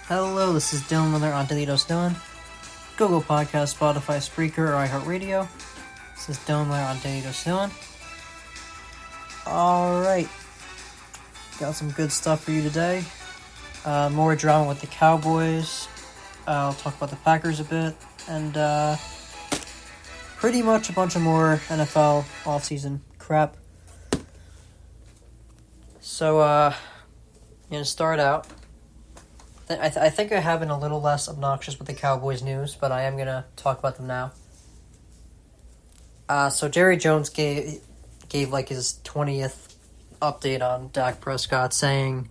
Hello, this is Dylan Miller on Delitos Dylan, Google Podcast, Spotify, Spreaker, or iHeartRadio. This is Dylan Miller on Delitos Dylan. Alright, got some good stuff for you today. More drama with the Cowboys. I'll talk about the Packers a bit, and pretty much a bunch of more NFL offseason crap. So, I'm gonna start out. I think I have been a little less obnoxious with the Cowboys news, but I am going to talk about them now. So Jerry Jones gave like his 20th update on Dak Prescott, saying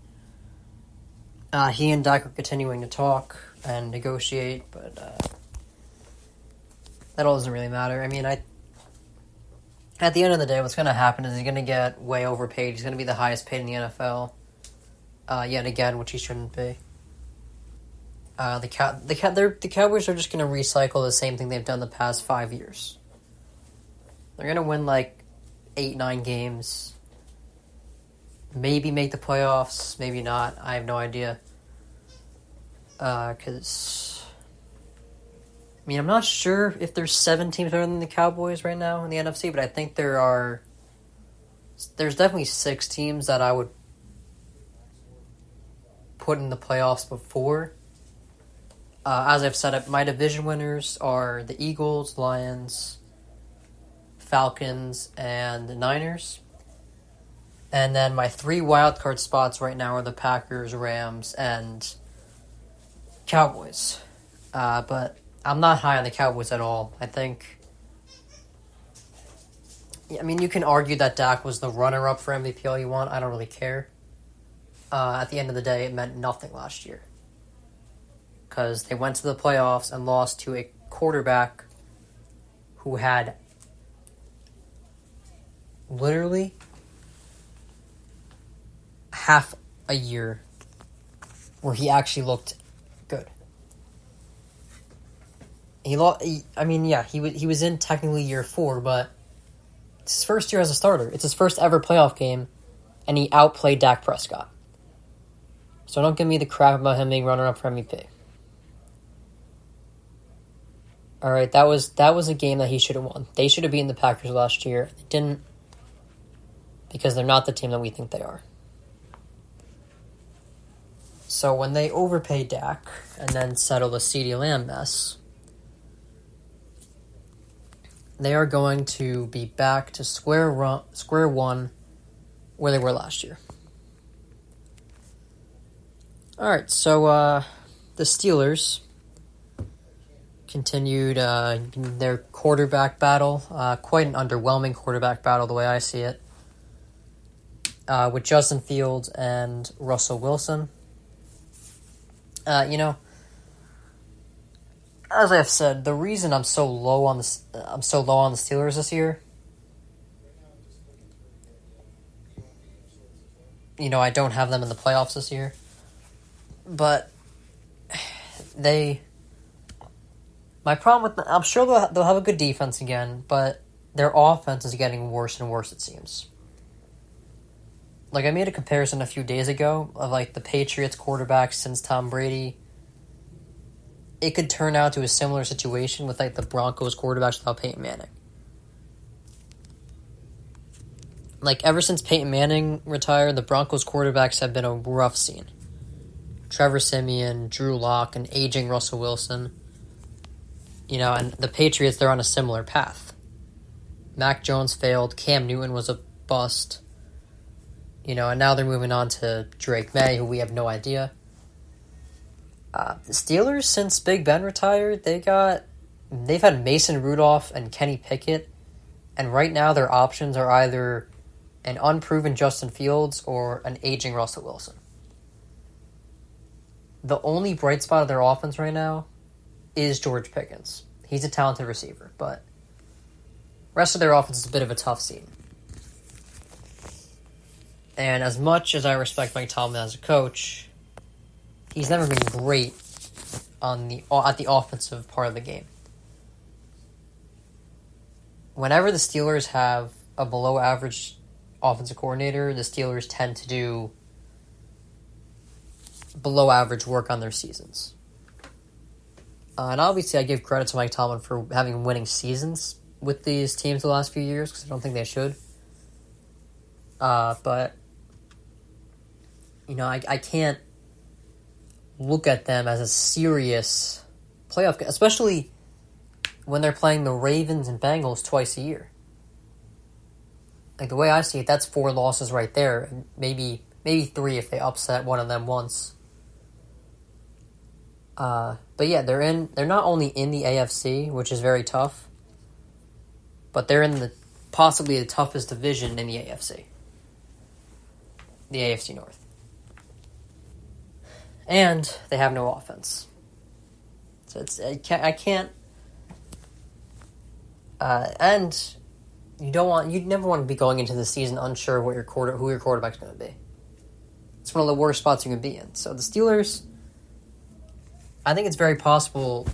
he and Dak are continuing to talk and negotiate, but that all doesn't really matter. I mean, at the end of the day, what's going to happen is he's going to get way overpaid. He's going to be the highest paid in the NFL yet again, which he shouldn't be. The Cowboys are just going to recycle the same thing they've done the past 5 years. They're going to win like 8-9 games. Maybe make the playoffs, maybe not. I have no idea. Because I'm not sure if there's 7 teams better than the Cowboys right now in the NFC, but I think there's definitely 6 teams that I would put in the playoffs before. As I've said, my division winners are the Eagles, Lions, Falcons, and the Niners. And then my 3 wildcard spots right now are the Packers, Rams, and Cowboys. But I'm not high on the Cowboys at all. I think... you can argue that Dak was the runner-up for MVP all you want. I don't really care. At the end of the day, it meant nothing last year. Because they went to the playoffs and lost to a quarterback who had literally half a year where he actually looked good. He was in technically year 4, but it's his first year as a starter. It's his first ever playoff game, and he outplayed Dak Prescott. So don't give me the crap about him being runner-up for MVP. All right, that was a game that he should have won. They should have beaten the Packers last year. They didn't, because they're not the team that we think they are. So when they overpay Dak and then settle the CeeDee Lamb mess, they are going to be back to square one where they were last year. All right, so the Steelers continued their quarterback battle. Quite an underwhelming quarterback battle, the way I see it. With Justin Fields and Russell Wilson. As I have said, the reason I'm so low on the Steelers this year, I don't have them in the playoffs this year, but my problem with them, I'm sure they'll have a good defense again, but their offense is getting worse and worse, it seems. Like, I made a comparison a few days ago of, like, the Patriots quarterback since Tom Brady. It could turn out to a similar situation with, like, the Broncos quarterbacks without Peyton Manning. Like, ever since Peyton Manning retired, the Broncos quarterbacks have been a rough scene. Trevor Siemian, Drew Lock, and aging Russell Wilson. And the Patriots, they're on a similar path. Mac Jones failed. Cam Newton was a bust. And now they're moving on to Drake May, who we have no idea. The Steelers, since Big Ben retired, they've had Mason Rudolph and Kenny Pickett, and right now their options are either an unproven Justin Fields or an aging Russell Wilson. The only bright spot of their offense right now is George Pickens. He's a talented receiver, but the rest of their offense is a bit of a tough scene. And as much as I respect Mike Tomlin as a coach, he's never been great at the offensive part of the game. Whenever the Steelers have a below average offensive coordinator, the Steelers tend to do below average work on their seasons. And obviously, I give credit to Mike Tomlin for having winning seasons with these teams the last few years, because I don't think they should. But, I can't look at them as a serious playoff, especially when they're playing the Ravens and Bengals twice a year. Like, the way I see it, that's 4 losses right there, and maybe 3 if they upset one of them once. But yeah, they're not only in the AFC, which is very tough, but they're in possibly the toughest division in the AFC. The AFC North. And they have no offense. So I can't and you'd never want to be going into the season unsure who your quarterback's going to be. It's one of the worst spots you can be in. So the Steelers, I think it's very possible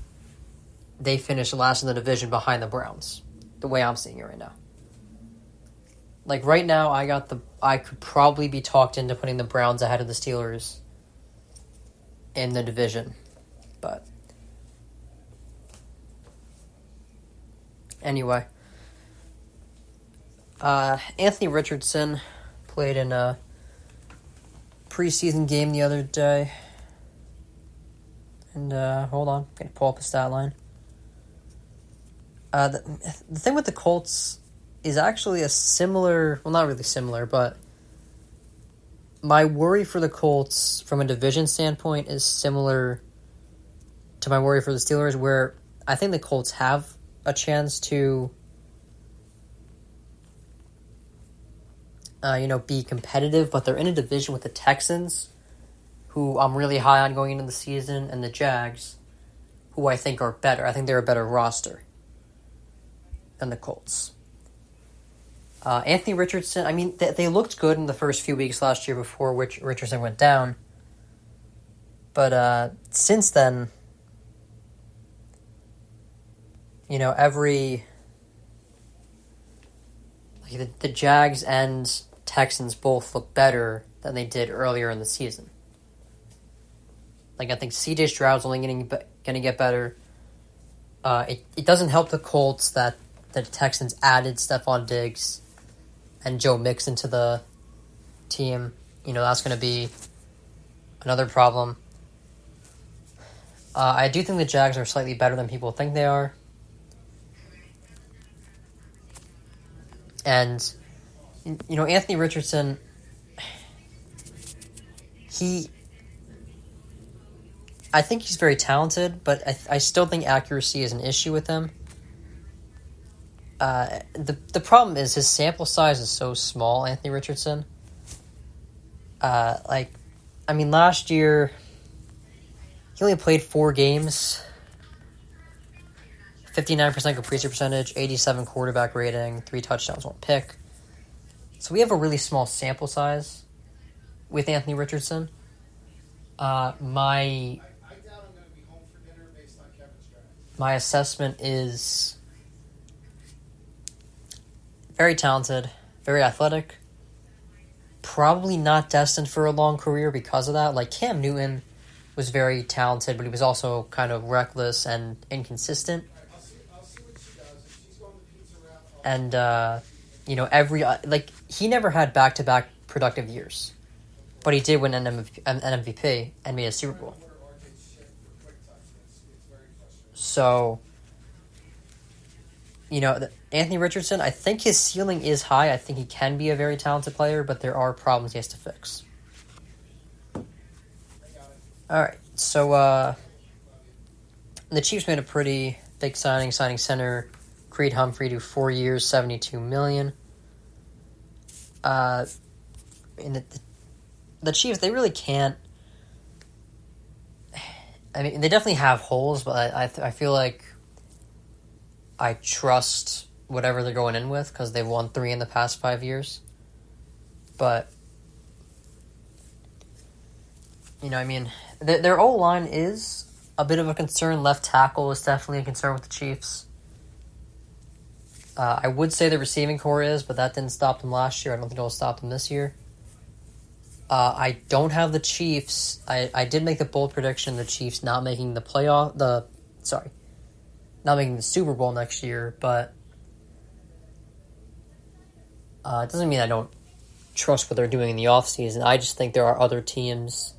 they finish last in the division behind the Browns, the way I'm seeing it right now. Like, right now, I could probably be talked into putting the Browns ahead of the Steelers in the division. But anyway, Anthony Richardson played in a preseason game the other day. And, hold on, I'm going to pull up a stat line. The thing with the Colts is actually a similar, well, not really similar, but my worry for the Colts from a division standpoint is similar to my worry for the Steelers, where I think the Colts have a chance to, be competitive, but they're in a division with the Texans, who I'm really high on going into the season, and the Jags, who I think are better. I think they're a better roster than the Colts. Anthony Richardson, I mean, they looked good in the first few weeks last year before Richardson went down. But since then, the Jags and Texans both look better than they did earlier in the season. Like, I think C.J. Stroud's only going to get better. It doesn't help the Colts that the Texans added Stephon Diggs and Joe Mixon to the team. That's going to be another problem. I do think the Jags are slightly better than people think they are. And, Anthony Richardson, I think he's very talented, but I still think accuracy is an issue with him. The problem is his sample size is so small, Anthony Richardson. Last year, he only played 4 games, 59% completion percentage, 87 quarterback rating, 3 touchdowns, 1 pick. So we have a really small sample size with Anthony Richardson. My assessment is very talented, very athletic, probably not destined for a long career because of that. Like, Cam Newton was very talented, but he was also kind of reckless and inconsistent. And, he never had back-to-back productive years. But he did win an MVP and made a Super Bowl. So, Anthony Richardson, I think his ceiling is high. I think he can be a very talented player, but there are problems he has to fix. All right, so the Chiefs made a pretty big signing center Creed Humphrey to 4 years, $72 million. And the Chiefs, they really can't. I mean, they definitely have holes, but I feel like I trust whatever they're going in with because they've won 3 in the past 5 years. But, their O-line is a bit of a concern. Left tackle is definitely a concern with the Chiefs. I would say the receiving core is, but that didn't stop them last year. I don't think it'll stop them this year. I don't have the Chiefs. I did make the bold prediction the Chiefs not making the not making the Super Bowl next year, but it doesn't mean I don't trust what they're doing in the offseason. I just think there are other teams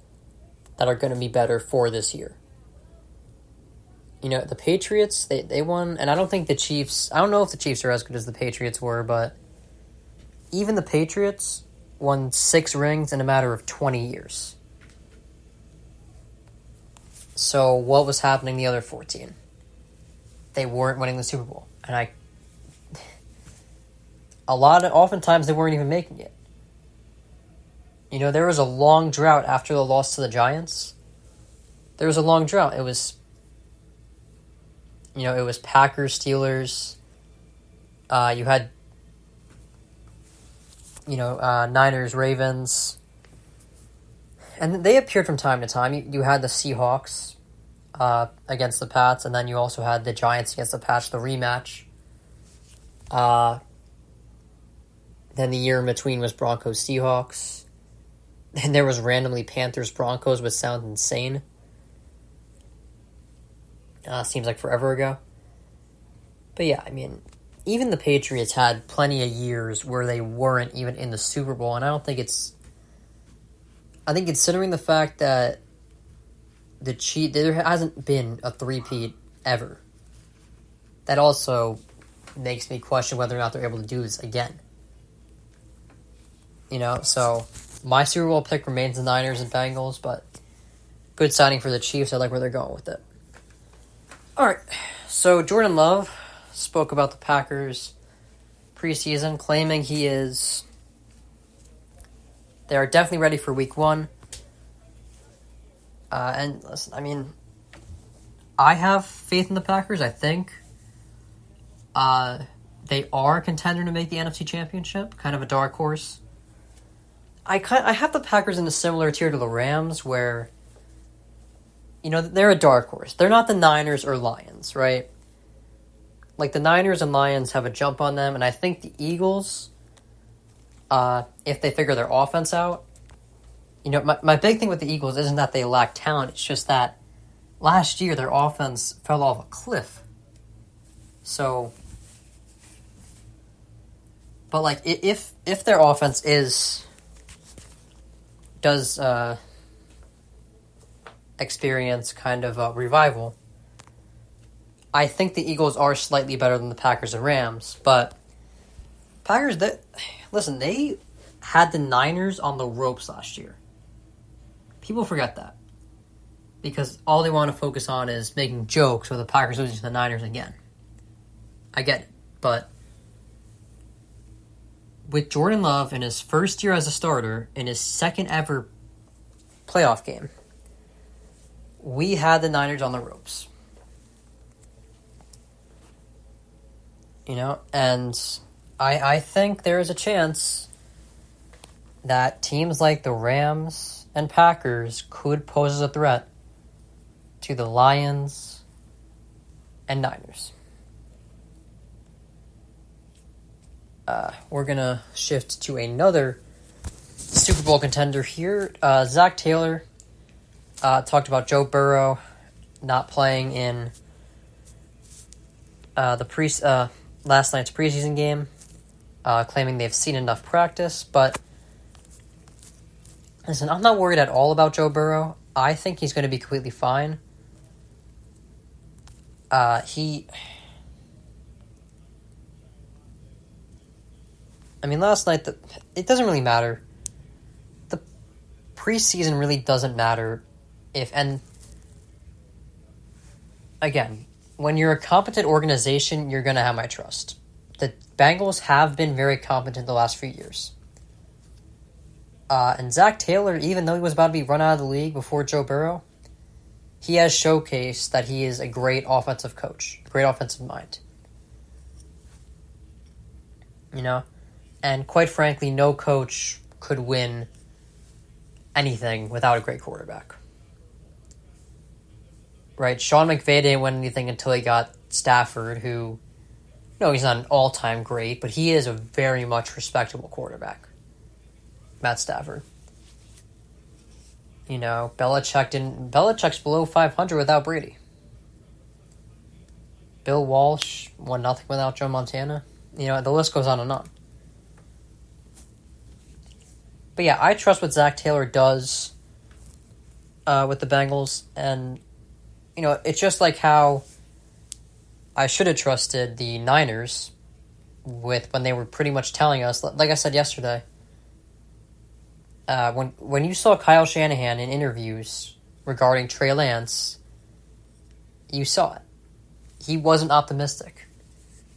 that are going to be better for this year. The Patriots, they won, and I don't think the Chiefs, I don't know if the Chiefs are as good as the Patriots were, but even the Patriots won 6 rings in a matter of 20 years. So what was happening the other 14? They weren't winning the Super Bowl. And oftentimes they weren't even making it. There was a long drought after the loss to the Giants. There was a long drought. It was Packers, Steelers. You had, Niners, Ravens. And they appeared from time to time. You had the Seahawks against the Pats, and then you also had the Giants against the Pats, the rematch. Then the year in between was Broncos, Seahawks. And there was randomly Panthers, Broncos, which sounds insane. Seems like forever ago. But yeah, even the Patriots had plenty of years where they weren't even in the Super Bowl, and I think considering the fact that there hasn't been a three-peat ever, that also makes me question whether or not they're able to do this again. So my Super Bowl pick remains the Niners and Bengals, but good signing for the Chiefs. I like where they're going with it. All right, so Jordan Love spoke about the Packers preseason, claiming they are definitely ready for Week 1. And listen, I have faith in the Packers. I think they are a contender to make the NFC Championship, kind of a dark horse. I have the Packers in a similar tier to the Rams, where they're a dark horse. They're not the Niners or Lions, right? Like, the Niners and Lions have a jump on them, and I think the Eagles, if they figure their offense out, my big thing with the Eagles isn't that they lack talent, it's just that last year their offense fell off a cliff. So, but like, if their offense does experience kind of a revival, I think the Eagles are slightly better than the Packers and Rams, but Packers, they had the Niners on the ropes last year. People forget that because all they want to focus on is making jokes with the Packers losing to the Niners again. I get it, but with Jordan Love in his first year as a starter, in his second ever playoff game, we had the Niners on the ropes. And I think there is a chance that teams like the Rams and Packers could pose as a threat to the Lions and Niners. We're going to shift to another Super Bowl contender here. Zach Taylor talked about Joe Burrow not playing in last night's preseason game, claiming they've seen enough practice. But listen, I'm not worried at all about Joe Burrow. I think he's going to be completely fine. Last night, it doesn't really matter. The preseason really doesn't matter and again, when you're a competent organization, you're going to have my trust. The Bengals have been very competent the last few years. And Zach Taylor, even though he was about to be run out of the league before Joe Burrow, he has showcased that he is a great offensive coach, great offensive mind. And quite frankly, no coach could win anything without a great quarterback. Right, Sean McVay didn't win anything until he got Stafford, who, he's not an all-time great, but he is a very much respectable quarterback. Matt Stafford. Belichick's below 500 without Brady. Bill Walsh won nothing without Joe Montana. The list goes on and on. But yeah, I trust what Zach Taylor does with the Bengals. And, it's just like how I should have trusted the Niners when they were pretty much telling us, like I said yesterday, when you saw Kyle Shanahan in interviews regarding Trey Lance, you saw it. He wasn't optimistic.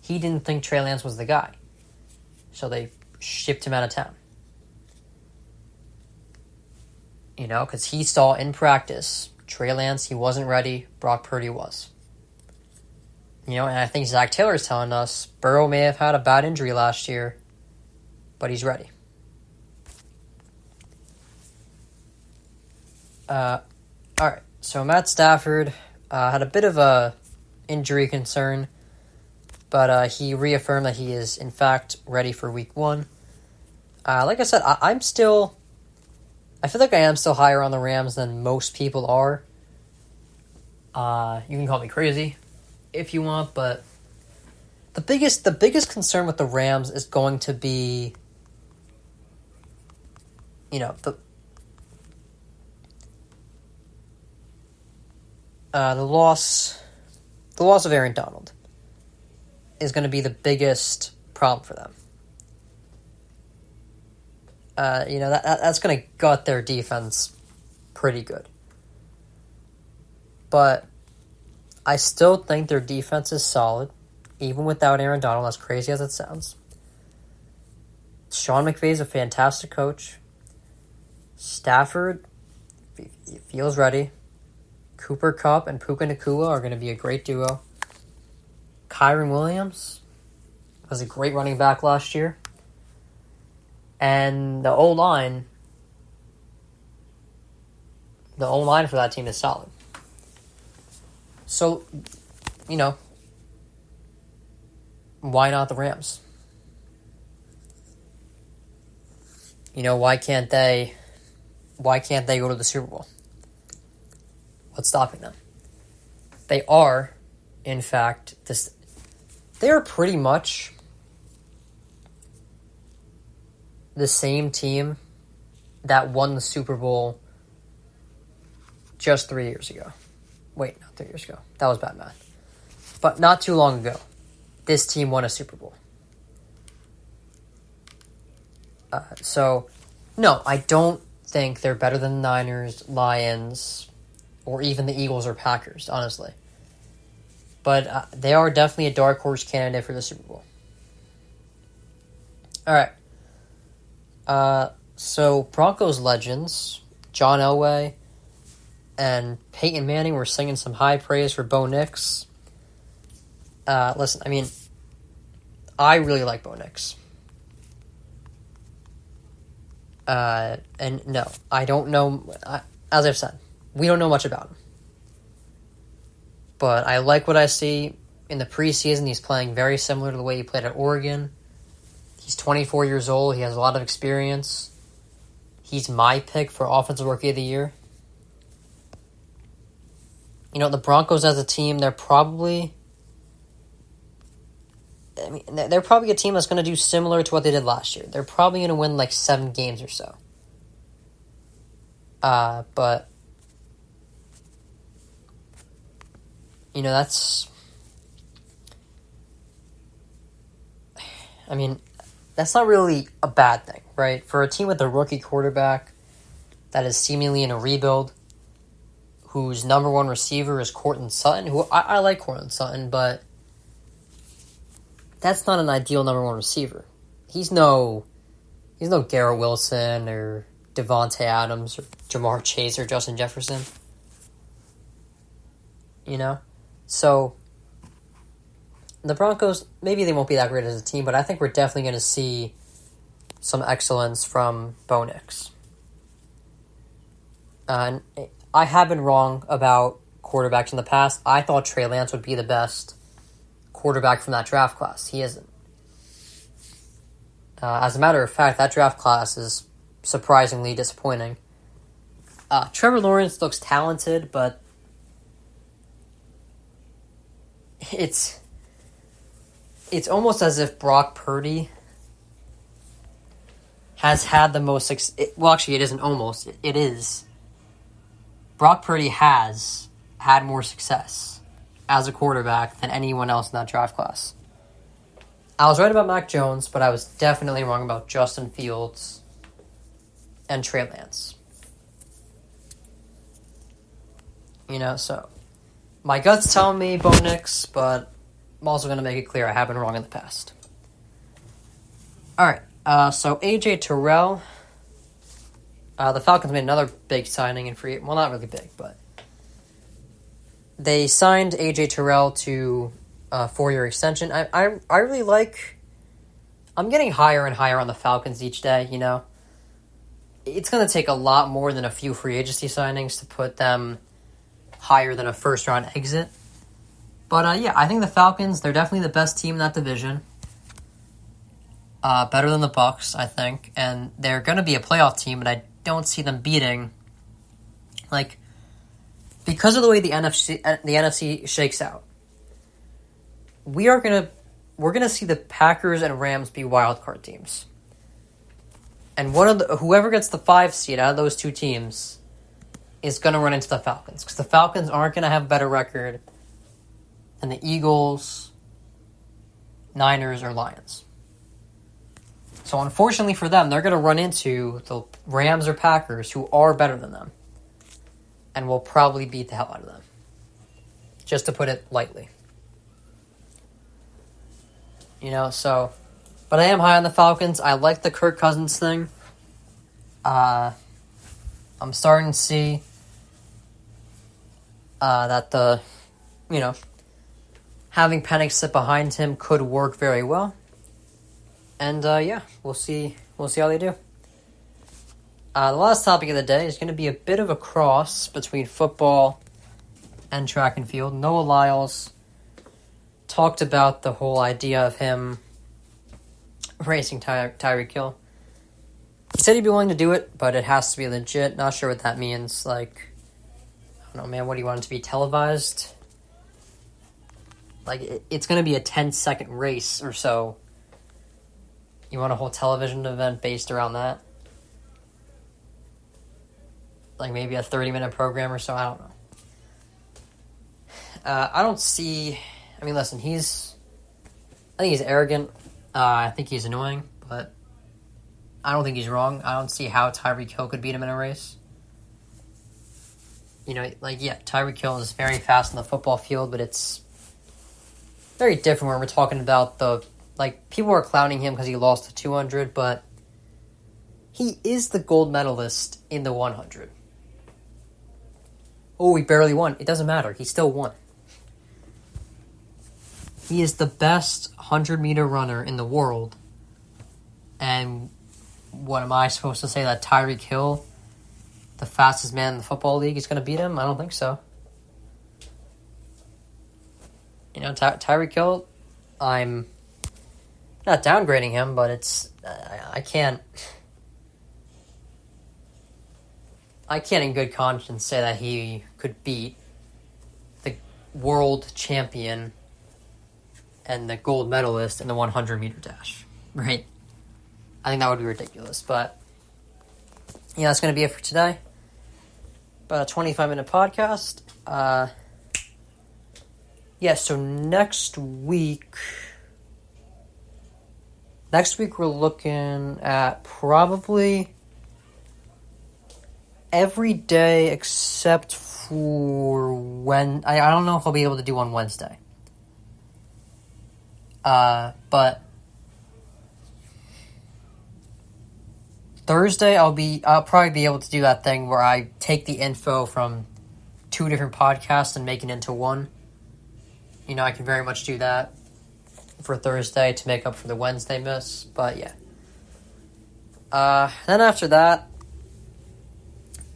He didn't think Trey Lance was the guy. So they shipped him out of town. Because he saw in practice, Trey Lance, he wasn't ready. Brock Purdy was. And I think Zach Taylor's telling us Burrow may have had a bad injury last year, but he's ready. All right. So Matt Stafford had a bit of a injury concern, but he reaffirmed that he is in fact ready for Week 1. Like I said, I feel like I am still higher on the Rams than most people are. You can call me crazy if you want, but the biggest concern with the Rams is going to be, the loss of Aaron Donald is going to be the biggest problem for them. That's going to gut their defense pretty good. But I still think their defense is solid, even without Aaron Donald, as crazy as it sounds. Sean McVay is a fantastic coach. Stafford feels ready. Cooper Kupp and Puka Nacua are going to be a great duo. Kyren Williams was a great running back last year. And the O-line for that team is solid. So, why not the Rams? Why can't they go to the Super Bowl? What's stopping them? They are, in fact, they are pretty much the same team that won the Super Bowl just 3 years ago. Wait, not 3 years ago. That was bad math. But not too long ago, this team won a Super Bowl. So, no, I don't think they're better than the Niners, Lions, or even the Eagles or Packers, honestly. But they are definitely a dark horse candidate for the Super Bowl. All right. So Broncos legends, John Elway and Peyton Manning were singing some high praise for Bo Nix. Listen, I really like Bo Nix. And no, I don't know. As I've said, we don't know much about him. But I like what I see in the preseason. He's playing very similar to the way he played at Oregon. He's 24 years old. He has a lot of experience. He's my pick for Offensive Rookie of the Year. The Broncos as a team, they're probably a team that's going to do similar to what they did last year. They're probably going to win like 7 games or so. But that's not really a bad thing, right? For a team with a rookie quarterback that is seemingly in a rebuild, whose number one receiver is Courtland Sutton, who I like Courtland Sutton, but that's not an ideal number one receiver. He's no Garrett Wilson or Devontae Adams or Jamar Chase or Justin Jefferson. So the Broncos, maybe they won't be that great as a team, but I think we're definitely going to see some excellence from Bo Nix. And I have been wrong about quarterbacks in the past. I thought Trey Lance would be the best quarterback from that draft class. He isn't. As a matter of fact, that draft class is surprisingly disappointing. Trevor Lawrence looks talented, but it's almost as if Brock Purdy has had the most well, actually, it isn't almost. It is. Brock Purdy has had more success as a quarterback than anyone else in that draft class. I was right about Mac Jones, but I was definitely wrong about Justin Fields and Trey Lance. So my gut's telling me Bo Nix, but I'm also going to make it clear I have been wrong in the past. All right. So AJ Terrell, the Falcons made another big signing in free. Well, not really big, but they signed AJ Terrell to a 4-year extension. I really like. I'm getting higher and higher on the Falcons each day. It's going to take a lot more than a few free agency signings to put them higher than a first round exit. But I think the Falcons, they're definitely the best team in that division. Better than the Bucs, I think, and they're going to be a playoff team, but I don't see them beating, because of the way the NFC shakes out. We're gonna see the Packers and Rams be wildcard teams, and whoever gets the 5 seed out of those two teams is gonna run into the Falcons, because the Falcons aren't gonna have a better record than the Eagles, Niners, or Lions. So unfortunately for them, they're going to run into the Rams or Packers, who are better than them, and will probably beat the hell out of them, just to put it lightly. But I am high on the Falcons. I like the Kirk Cousins thing. I'm starting to see that having Penix sit behind him could work very well. And, we'll see how they do. The last topic of the day is going to be a bit of a cross between football and track and field. Noah Lyles talked about the whole idea of him racing Tyreek Hill. He said he'd be willing to do it, but it has to be legit. Not sure what that means. I don't know, man, what do you want it to be televised? It's going to be a 10-second race or so. You want a whole television event based around that? Maybe a 30-minute program or so? I don't know. I don't see... I mean, listen, I think he's arrogant. I think he's annoying, but I don't think he's wrong. I don't see how Tyreek Hill could beat him in a race. Tyreek Hill is very fast in the football field, but it's very different when we're talking about people are clowning him because he lost the 200, but he is the gold medalist in the 100. Oh, he barely won. It doesn't matter. He still won. He is the best 100-meter runner in the world. And what am I supposed to say, that Tyreek Hill, the fastest man in the football league, is going to beat him? I don't think so. Tyreek Hill, I'm not downgrading him, but I can't in good conscience say that he could beat the world champion and the gold medalist in the 100-meter dash, right? I think that would be ridiculous, but that's going to be it for today. About a 25-minute podcast. So next week we're looking at probably every day except for when... I don't know if I'll be able to do on Wednesday. But Thursday I'll probably be able to do that thing where I take the info from 2 different podcasts and make it into one. I can very much do that for Thursday to make up for the Wednesday miss, but yeah. Then after that,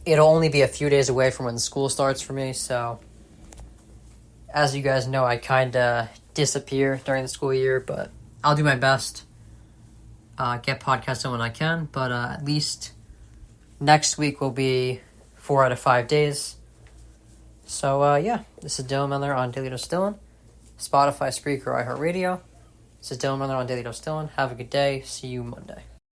it'll only be a few days away from when school starts for me, so as you guys know, I kind of disappear during the school year, but I'll do my best. Get podcasts done when I can, but at least next week will be 4 out of 5 days. So, yeah, this is Dylan Miller on Daily Dose Dylan, Spotify, Spreaker, iHeartRadio. This is Dylan Miller on Daily Dose Dylan. Have a good day. See you Monday.